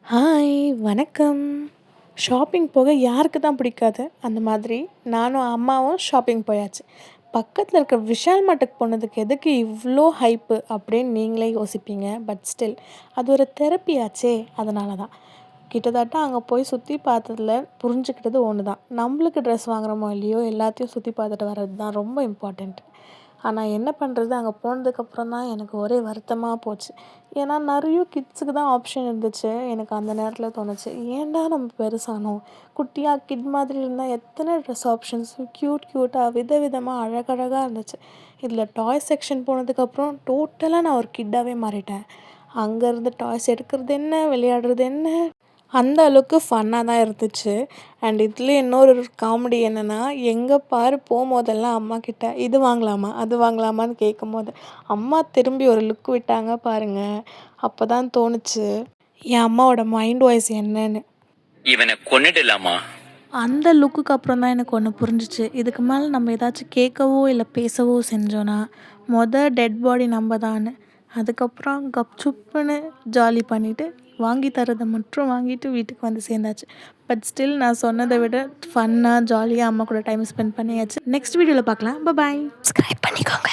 Hi! வணக்கம். Shopping போக யாருக்கு தான் பிடிக்காது? அந்த மாதிரி நானும் அம்மாவும் ஷாப்பிங் போயாச்சு. பக்கத்துல இருக்க விஷால் மார்ட்டுக்கு போனதுக்கு எதுக்கு இவ்ளோ ஹைப்பு அப்படின்னு நீங்களே யோசிப்பீங்க. பட் ஸ்டில் அது ஒரு தெரப்பி ஆச்சே! அதனால தான். கிட்டத்தட்ட அங்க போய் சுத்தி பார்த்ததுல புரிஞ்சுக்கிட்டது ஒண்ணு தான். நம்மளுக்கு ட்ரெஸ் வாங்குறோமோ இல்லையோ, எல்லாத்தையும் சுத்தி பார்த்துட்டு வர்றது தான் ரொம்ப இம்பார்ட்டண்ட். ஆனா என்ன பண்றது, அங்க போனதுக்கப்புறம் தான் எனக்கு ஒரே வருத்தமா போச்சு. ஏன்னா நெறைய கிட்ஸுக்கு தான் ஆப்ஷன் இருந்துச்சு. எனக்கு அந்த நேரத்தில தோணுச்சு, ஏன்டா நம்ம பெருசானோம்? குட்டியா கிட் மாதிரி இருந்தா எத்தன ட்ரெஸ் ஆப்ஷன்ஸ் க்யூட்டா விதவிதமா அழகழகா இருந்துச்சு. இதில டாய் செக்ஷன் போனதுக்கப்புறம் டோட்டலா நான் ஒரு கிட்டாவே மாறிட்டேன். அங்கருந்து டாய்ஸ் எடுக்கிறது என்ன, விளையாடுறது என்ன, அந்த அளவுக்கு ஃபன்னா தான் இருந்துச்சு. அண்ட் இதில இன்னொரு காமெடி என்னன்னா, எங்க பாரு போம்போதெல்லாம் அம்மாகிட்ட இது வாங்கலாமா? அது வாங்கலாமான்னு கேட்கும்போது, அம்மா திரும்பி ஒரு லுக் விட்டாங்க பாருங்க. அப்பதான் தோணுச்சு, என் அம்மாவோட மைண்ட் வாய்ஸ் என்னன்னு. இவனை கொன்னுடலாமா? அந்த லுக்குக்கு அப்புறம் தான் எனக்கு ஒண்ணு புரிஞ்சுச்சு. இதுக்கு மேல நம்ம ஏதாச்சும் கேட்கவோ, இல்ல பேசவோ செஞ்சோன்னா, டெட் பாடி நம்ம தான்னு. அதுக்கப்புறம் கப்சுப்புன்னு ஜாலி பண்ணிட்டு, வாங்கி தர்றத மட்டும் வாங்கிட்டு வீட்டுக்கு வந்து சேர்ந்தாச்சு. பட் ஸ்டில் நான் சொன்னத விட ஃபன்னா, ஜாலியா அம்மா கூட டைம் ஸ்பெண்ட் பண்ணியாச்சு. நெக்ஸ்ட் வீடியோல பார்க்கலாம். பாய். சப்ஸ்கிரைப் பண்ணிக்கோங்க.